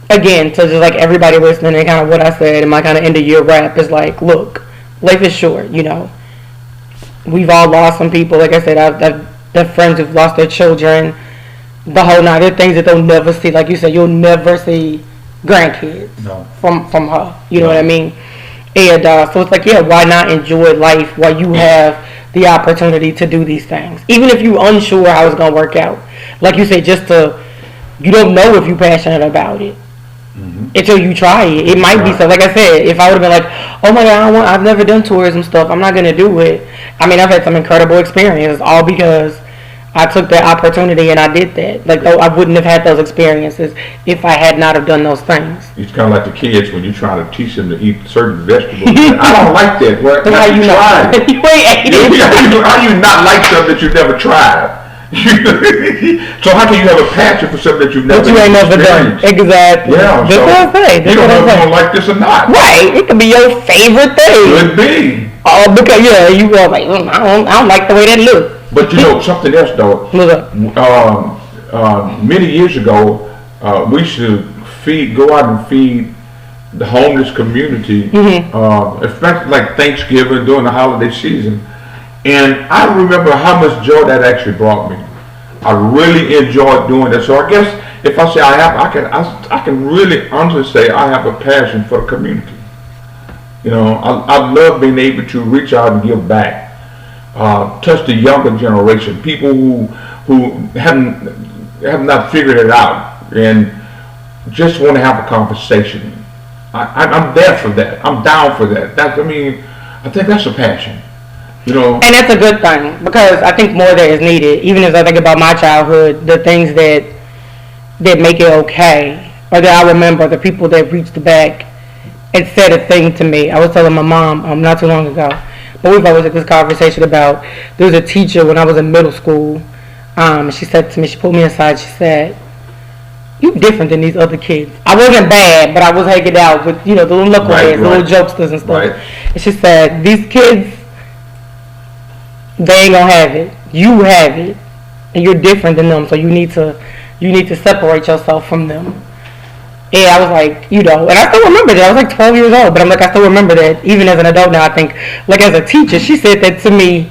again, to just everybody listening and kind of what I said in my kind of end of year rap is look, life is short, We've all lost some people. Like I said, I've have friends who've lost their children, the whole nine. There are things that they'll never see. Like you said, you'll never see grandkids from her. You know what I mean? And so it's why not enjoy life while you have the opportunity to do these things, even if you're unsure how it's gonna work out. Like you said, you don't know if you're passionate about it until you try it. It might be so. Like I said, if I would have been like, oh my God, I've never done tourism stuff, I'm not gonna do it. I mean, I've had some incredible experiences, all because I took that opportunity and I did that. I wouldn't have had those experiences if I had not have done those things. It's kind of like the kids when you're trying to teach them to eat certain vegetables. I don't like that. Well, how you tried? You ain't ate it. How do you not like something that you've never tried? So how can you have a passion for something that you've never done? Exactly. Yeah. That's what I say. You don't know if you don't like this or not. Right. It could be your favorite thing. Could be. Oh, because you go like, I don't like the way that looks. But something else though. Many years ago, we should go out and feed the homeless community, especially like Thanksgiving during the holiday season. And I remember how much joy that actually brought me. I really enjoyed doing that. So I guess if I say I can really honestly say I have a passion for the community. I love being able to reach out and give back. Touch the younger generation, people who have not figured it out and just want to have a conversation. I'm there for that. I'm down for that. I think that's a passion. You know, And that's a good thing because I think more that is needed. Even as I think about my childhood, the things that make it okay, or that I remember, the people that reached back and said a thing to me. I was telling my mom not too long ago, but we've always had this conversation about there was a teacher when I was in middle school. She said to me, she pulled me aside. She said, "You different than these other kids." I wasn't bad, but I was hanging out with the little knuckleheads, the little jokesters and stuff. Right. And she said, "These kids, they ain't gonna have it. You have it, and you're different than them. So you need to separate yourself from them." And I was like, and I still remember that. I was like 12 years old, but I'm like, I still remember that even as an adult now. I think, like as a teacher, she said that to me.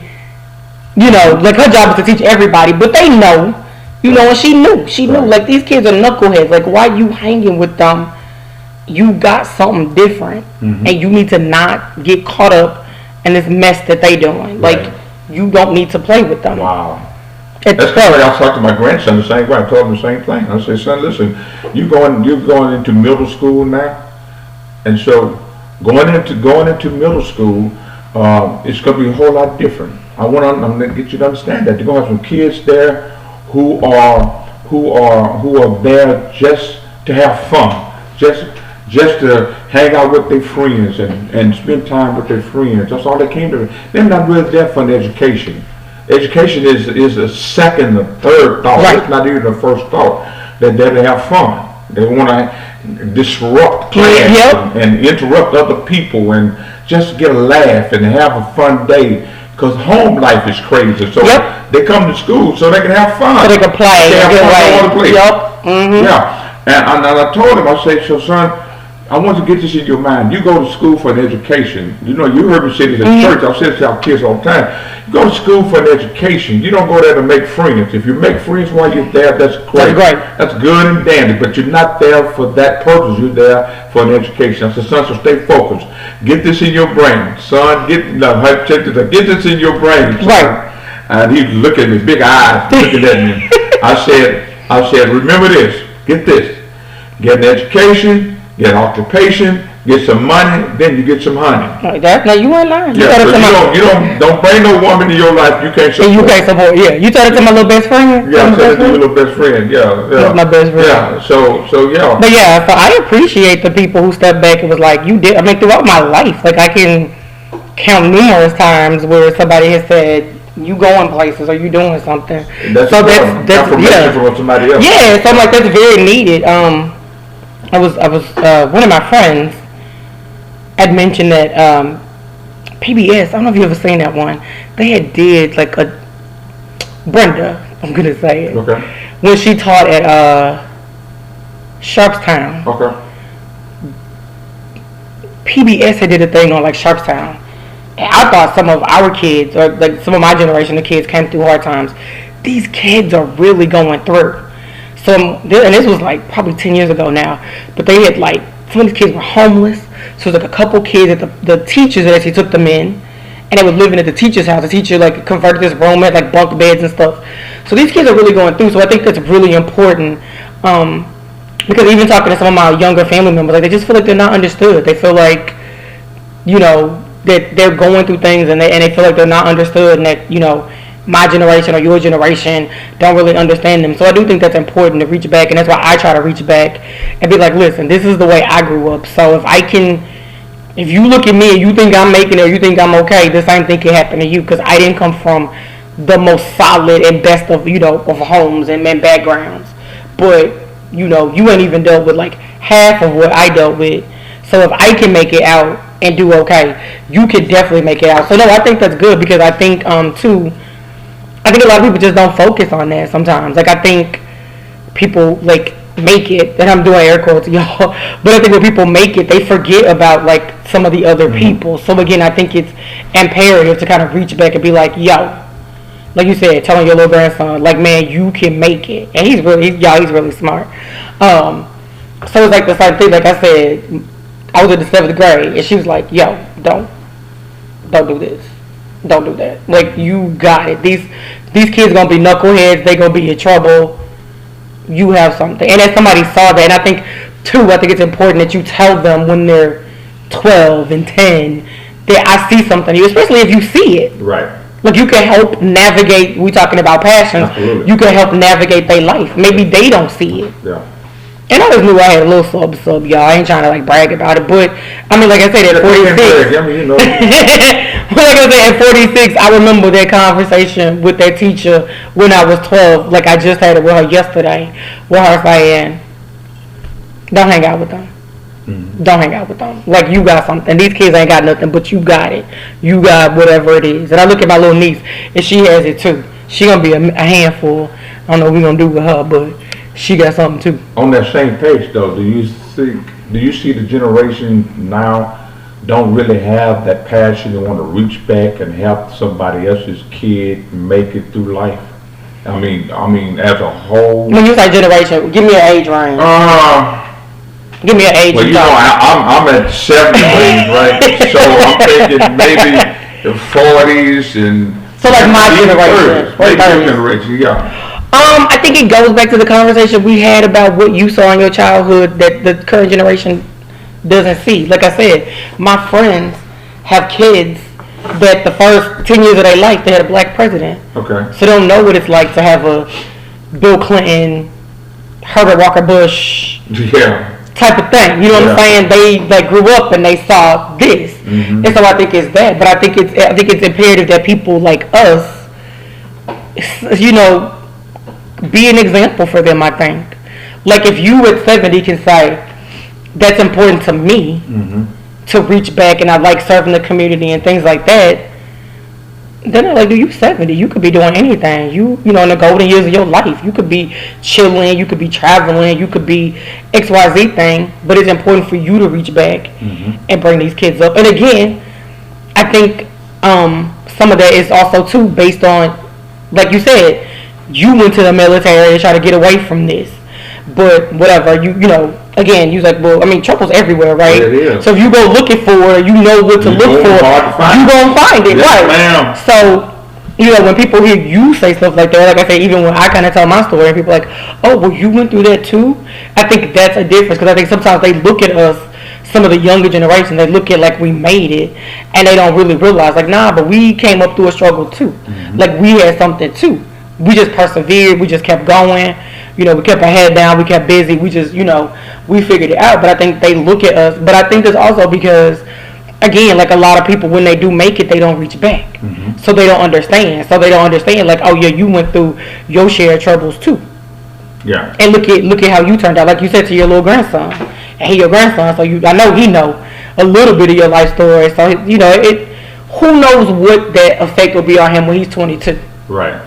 Like her job is to teach everybody, but they know, and she knew, like these kids are knuckleheads. Like, why you hanging with them? You got something different, and you need to not get caught up in this mess that they doing. Right. Like, you don't need to play with them. Wow. That's the way I talk to my grandson the same way. I told him the same thing. I say, son, listen, you're going into middle school now, and so going into middle school, it's going to be a whole lot different. I'm going to get you to understand that. They're going to have some kids there who are there just to have fun, just to hang out with their friends and spend time with their friends. That's all they came to. They're not really there for an education. Education is a second or third thought. Right. It's not even the first thought. They're there to have fun. They want to disrupt class and interrupt other people and just get a laugh and have a fun day. Because home life is crazy. So they come to school so they can have fun. So they can play. They have fun. They want to play. Yeah. And I told him, I said, so son, I want to get this in your mind. You go to school for an education. You heard me say this at church. I say this to our kids all the time. You go to school for an education. You don't go there to make friends. If you make friends while you're there, that's great. That's good and dandy. But you're not there for that purpose. You're there for an education. I said, son, so stay focused. Get this in your brain. Son, get this in your brain. Son. Right. And he looked at me, big eyes, looking at me. I said, remember this. Get this. Get an education. Get occupation, get some money, then you get some honey. Now you ain't lying. You don't bring no woman in your life you can't support. And you can't support. Yeah, you told it to my little best friend. Yeah, I said it to your little best friend. Yeah. That's my best friend. Yeah. So yeah. But yeah, so I appreciate the people who stepped back and was like, you did. I mean, throughout my life, like I can count numerous times where somebody has said, you going places or you doing something. That's information from somebody else. Yeah, so I'm like, that's very needed. I was one of my friends had mentioned that PBS, I don't know if you ever seen that one. They had did like a Brenda, I'm gonna say it. Okay. When she taught at Sharpstown. Okay. PBS had did a thing on like Sharpstown. And I thought some of our kids, or like some of my generation of kids, came through hard times. These kids are really going through. So, and this was like probably 10 years ago now, but they had like, some of these kids were homeless. So it was like a couple kids that the teachers actually took them in, and they were living at the teacher's house. The teacher like converted this room, had like bunk beds and stuff. So these kids are really going through. So I think that's really important, because even talking to some of my younger family members, like they just feel like they're not understood. They feel like, that they're going through things and they feel like they're not understood, and that, my generation or your generation don't really understand them. So I do think that's important to reach back, and that's why I try to reach back and be like, listen, this is the way I grew up. So if you look at me and you think I'm making it or you think I'm okay, the same thing can happen to you, because I didn't come from the most solid and best of of homes and backgrounds. But you ain't even dealt with like half of what I dealt with. So if I can make it out and do okay, you can definitely make it out. So no, I think that's good, because I think too, I think a lot of people just don't focus on that sometimes. Like, I think people, like, make it, and I'm doing air quotes, y'all, but I think when people make it, they forget about, like, some of the other people. So, again, I think it's imperative to kind of reach back and be like, yo, like you said, telling your little grandson, like, man, you can make it. And he's really smart. So, it's like the same thing. Like I said, I was in the 7th grade, and she was like, yo, don't do this. Don't do that. Like, you got it. These kids gonna be knuckleheads. They gonna be in trouble. You have something. And as somebody saw that, and I think it's important that you tell them when they're 12 and 10 that I see something in you, especially if you see it. Right. Like you can help navigate. We talking about passions. Absolutely. You can help navigate their life. Maybe they don't see it. Yeah. And I always knew I had a little sub, y'all. I ain't trying to like brag about it, but I mean, like I said, at 46. I mean, you know. Well, like I said, at 46, I remember that conversation with that teacher when I was 12. Like I just had it with her yesterday, with her saying, "Don't hang out with them. Mm-hmm. Don't hang out with them. Like you got something. These kids ain't got nothing, but you got it. You got whatever it is." And I look at my little niece, and she has it too. She gonna be a handful. I don't know what we gonna do with her, but she got something too. On that same page, though, do you see the generation now don't really have that passion to want to reach back and help somebody else's kid make it through life? I mean, as a whole. When you say generation, give me an age range. Give me an age. Well, you know, I'm at 70s, right? So I'm thinking maybe the 40s and. So like my generation. Maybe your generation, yeah. I think it goes back to the conversation we had about what you saw in your childhood that the current generation doesn't see. Like I said, my friends have kids that the first 10 years of their life, they had a black president. Okay. So they don't know what it's like to have a Bill Clinton, Herbert Walker Bush type of thing. You know what I'm saying? They grew up and they saw this. Mm-hmm. And so I think it's that. But I think it's imperative that people like us, you know, be an example for them, I think. Like if you at 70 can say, that's important to me to reach back and I like serving the community and things like that, then they're like, dude, you 70. You could be doing anything. You know, in the golden years of your life, you could be chilling, you could be traveling, you could be XYZ thing, but it's important for you to reach back and bring these kids up. And again, I think some of that is also too based on, like you said, you went to the military to try to get away from this, but whatever, you know, again, you was like, well, I mean, trouble's everywhere, right? Yeah, it is. So if you go looking for it, you know what to look for, you gonna find it, right? Ma'am. So, you know, when people hear you say stuff like that, like I say, even when I kind of tell my story, and people are like, oh, well, you went through that too? I think that's a difference, because I think sometimes they look at us, some of the younger generation, they look at like we made it, and they don't really realize, like, nah, but we came up through a struggle too. Like, we had something too. We just persevered, we just kept going, you know, we kept our head down, we kept busy, we just, you know, we figured it out. But I think they look at us, but I think that's also because, again, like a lot of people, when they do make it, they don't reach back. So they don't understand. So they don't understand, like, oh yeah, you went through your share of troubles too. Yeah. And look at how you turned out, like you said to your little grandson. And he your grandson, so I know he know a little bit of your life story. So, you know, who knows what that effect will be on him when he's 22. Right.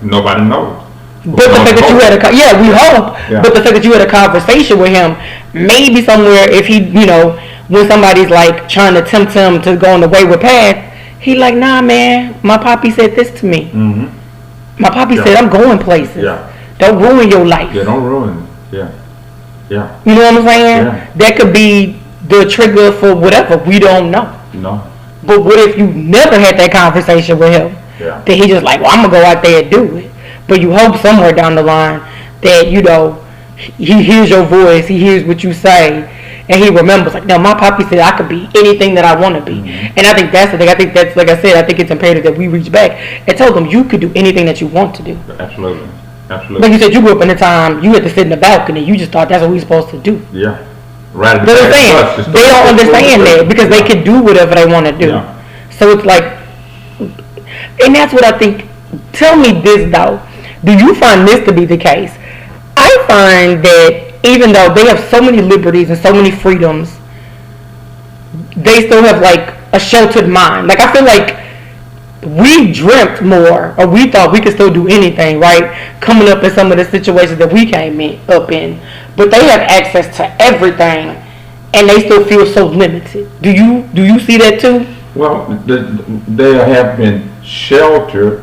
Nobody knows. But the fact that you had we hope. Yeah. But the fact that you had a conversation with him, maybe somewhere, if he, you know, when somebody's like trying to tempt him to go on the wayward path, he like, nah, man, my poppy said this to me. My poppy said I'm going places. Don't ruin your life. Don't ruin it. Yeah. You know what I'm saying? Yeah. That could be the trigger for whatever. We don't know. No. But what if you never had that conversation with him? Yeah. That he just like, well, I'm gonna go out there and do it. But you hope somewhere down the line that, you know, he hears your voice, he hears what you say, and he remembers, like, no, my poppy said I could be anything that I want to be. And I think that's the thing. I think that's, like I said, I think it's imperative that we reach back and tell them you could do anything that you want to do. Absolutely. Like you said, you grew up in a time you had to sit in the balcony. You just thought that's what we supposed to do. Yeah. Right. But they're saying they don't understand that because they can do whatever they want to do. Yeah. So it's like, and that's what I think. Tell me this though. Do you find this to be the case? I find that even though they have so many liberties and so many freedoms, they still have like a sheltered mind. Like I feel like we dreamt more, or we thought we could still do anything, right? Coming up in some of the situations that we came up in, but they have access to everything, and they still feel so limited. Do you see that too? Well, they have been sheltered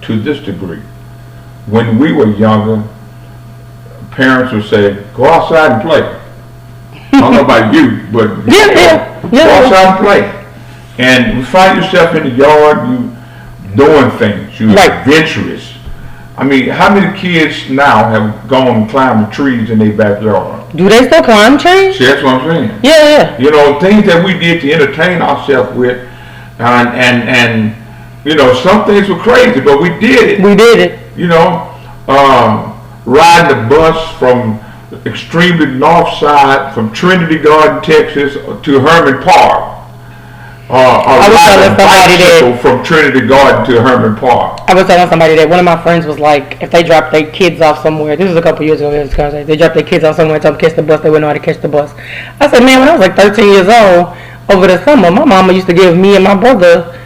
to this degree. When we were younger, parents would say, "Go outside and play." I don't know about you, but go outside and play. And you find yourself in the yard, you doing things, you're adventurous. I mean, how many kids now have gone and climbed the trees in their backyard? Do they still climb trees? See, that's what I'm saying. Yeah. You know, things that we did to entertain ourselves with, and you know, some things were crazy, but we did it. We did it. You know, riding the bus from extremely north side, from Trinity Garden, Texas, to Herman Park. I was telling somebody that from Trinity Garden to Herman Park. I was telling somebody that one of my friends was like, if they dropped their kids off somewhere, this was a couple years ago, they dropped their kids off somewhere and told them to catch the bus, they wouldn't know how to catch the bus. I said, man, when I was like 13 years old, over the summer, my mama used to give me and my brother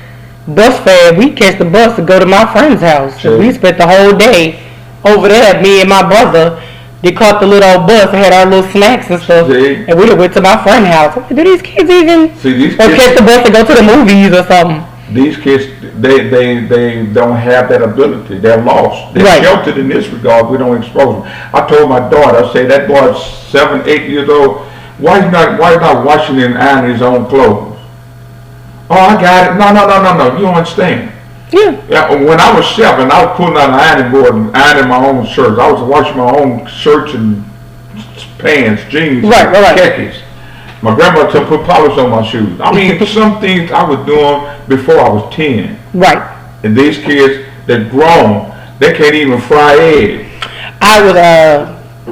bus fare. We'd catch the bus to go to my friend's house. Sure. We spent the whole day over there, me and my brother. They caught the little old bus and had our little snacks and stuff. See? And we went to my friend's house. Do these kids even catch the bus to go to the movies or something? These kids, they don't have that ability. They're lost. They're sheltered in this regard. We don't expose them. I told my daughter, I say, that boy's 7, 8 years old. Why is not washing and ironing his own clothes? Oh, I got it. No. You don't understand. Yeah. When I was 7, I was pulling out an ironing board and ironing my own shirts. I was washing my own shirts and pants, jeans, khakis. My grandmother told me to put polish on my shoes. I mean, some things I was doing before I was 10. Right. And these kids, they're grown. They can't even fry eggs. I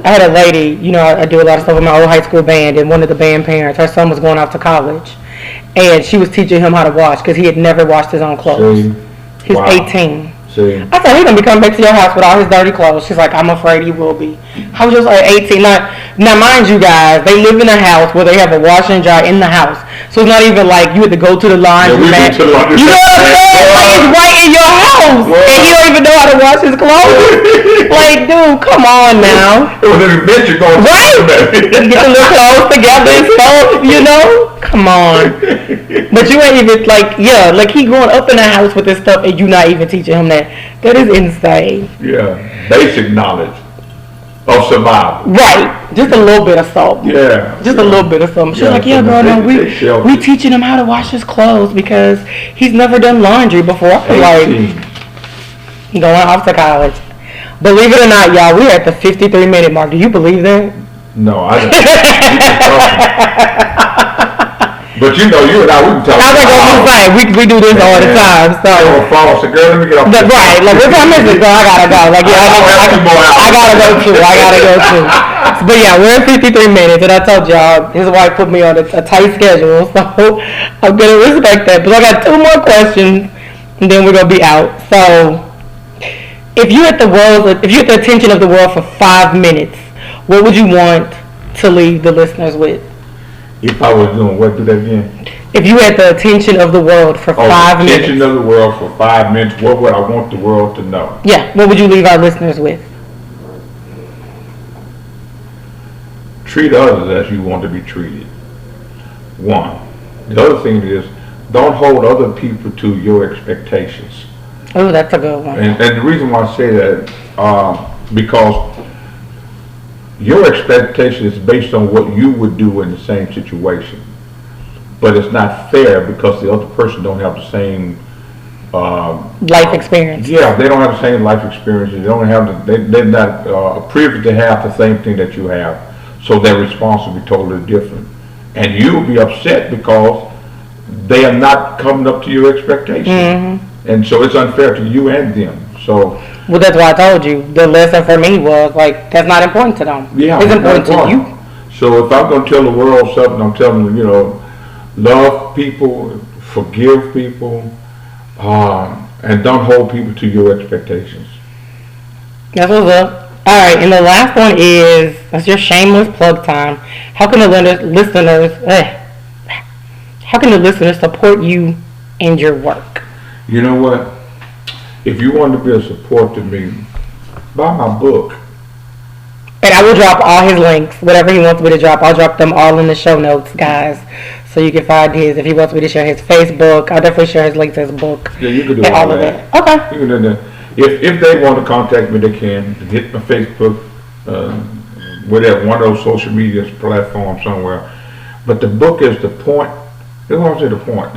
had a lady, you know, I do a lot of stuff with my old high school band, and one of the band parents, her son was going off to college, and she was teaching him how to wash because he had never washed his own clothes. He's 18. See. I thought he's going to be coming back to your house with all his dirty clothes. She's like, I'm afraid he will be. I was just like 18. Now, mind you guys, they live in a house where they have a washer and dryer in the house. So it's not even like you had to go to the laundry mat. You know what I'm saying? Like, it's right in your house. Well, and you don't even know how to wash his clothes. Like, dude, come on now. It was an adventure going Get the little clothes together and stuff, you know? Come on. But you ain't even, like he growing up in the house with this stuff and you not even teaching him that. That is insane. Yeah, basic knowledge of survival. Right, just a little bit of salt. Yeah. Just a little bit of something. She's like, yeah, girl, no, we teaching him how to wash his clothes because he's never done laundry before. I feel like going off to college. Believe it or not, y'all, we're at the 53-minute mark. Do you believe that? No, I don't. But you know, you and I, we can talk. We do this all the time. So. Girl, let me get off. Right, like what time is it? Girl, I gotta go. Like, yeah, I gotta go too. But yeah, we're at 53 minutes, and I told y'all his wife put me on a tight schedule, so I'm gonna respect that. But I got 2 more questions, and then we're gonna be out. So, if you had the attention of the world for 5 minutes, what would you want to leave the listeners with? If I was doing what? Do that again. If you had the attention of the world for 5 minutes. Attention of the world for 5 minutes. What would I want the world to know? Yeah. What would you leave our listeners with? Treat others as you want to be treated. 1. The other thing is, don't hold other people to your expectations. Oh, that's a good one. And the reason why I say that, because your expectation is based on what you would do in the same situation, but it's not fair because the other person don't have the same life experience. Yeah, they don't have the same life experience. They don't have they're not privy to have the same thing that you have, so their response will be totally different, and you'll be upset because they are not coming up to your expectations, and so it's unfair to you and them. So. Well, that's why I told you. The lesson for me was, like, that's not important to them. Yeah, it's important to you. So if I'm going to tell the world something, I'm telling them, you know, love people, forgive people, and don't hold people to your expectations. That's what's up. All right, and the last one is, that's your shameless plug time. How can the listeners support you and your work? You know what? If you want to be a support to me, buy my book. And I will drop all his links, whatever he wants me to drop. I'll drop them all in the show notes, guys. So you can find his, if he wants me to share his Facebook, I'll definitely share his link to his book. Yeah, you can do all of that. Okay. You can do that. If they want to contact me, they can. Hit my Facebook, whatever, one of those social media platforms somewhere. But the book is the point. That's what I'm saying, the point.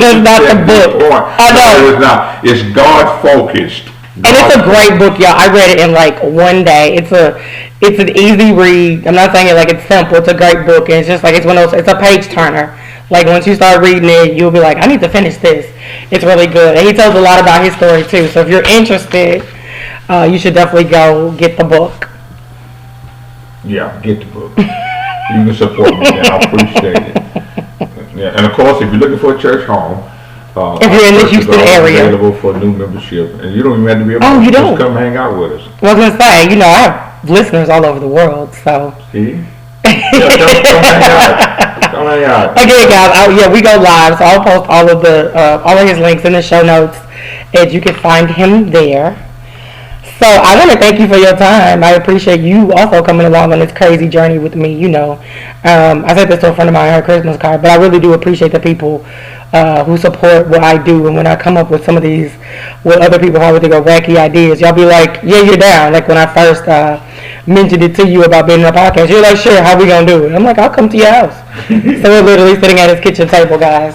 That's not the book. I know. No, it's not. It's God focused. And it's a great book, y'all. I read it in like one day. It's an easy read. I'm not saying it like it's simple. It's a great book, and it's just like it's one of those. It's a page turner. Like once you start reading it, you'll be like, I need to finish this. It's really good, and he tells a lot about his story too. So if you're interested, you should definitely go get the book. Yeah, get the book. You can support me. I appreciate it. Yeah, and of course, if you're looking for a church home. If you're in the Houston area, available for new membership, and you don't even have to be able to just come hang out with us. Well, I was gonna say, I have listeners all over the world, so. See? Yeah, come hang out. Again, guys, we go live, so I'll post all of his links in the show notes, and you can find him there. So I want to thank you for your time. I appreciate you also coming along on this crazy journey with me. I said this to a friend of mine on her Christmas card, but I really do appreciate the people who support what I do. And when I come up with some of these, what other people have with their wacky ideas, y'all be like, yeah, you're down. Like when I first mentioned it to you about being on a podcast, you're like, sure, how we gonna do it? I'm like, I'll come to your house. So we're literally sitting at his kitchen table, guys.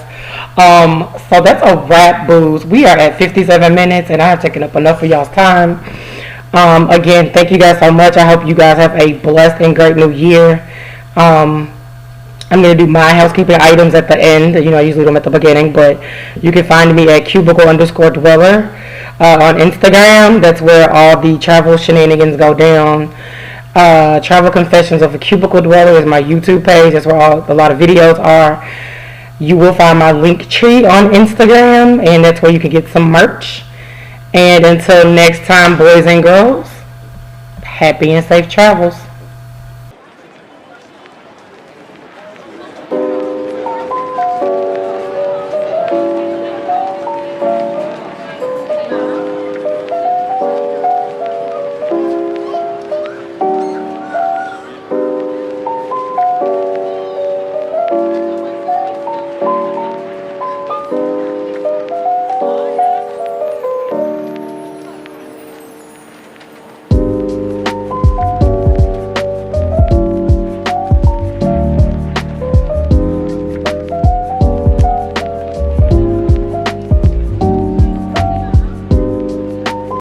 So that's a wrap, booze. We are at 57 minutes, and I have taken up enough of y'all's time. Again, thank you guys so much. I hope you guys have a blessed and great new year. I'm going to do my housekeeping items at the end. I usually do them at the beginning, but you can find me at cubicle_dweller on Instagram. That's where all the travel shenanigans go down. Travel Confessions of a Cubicle Dweller is my YouTube page. That's where a lot of videos are. You will find my link tree on Instagram, and that's where you can get some merch. And until next time, boys and girls, happy and safe travels.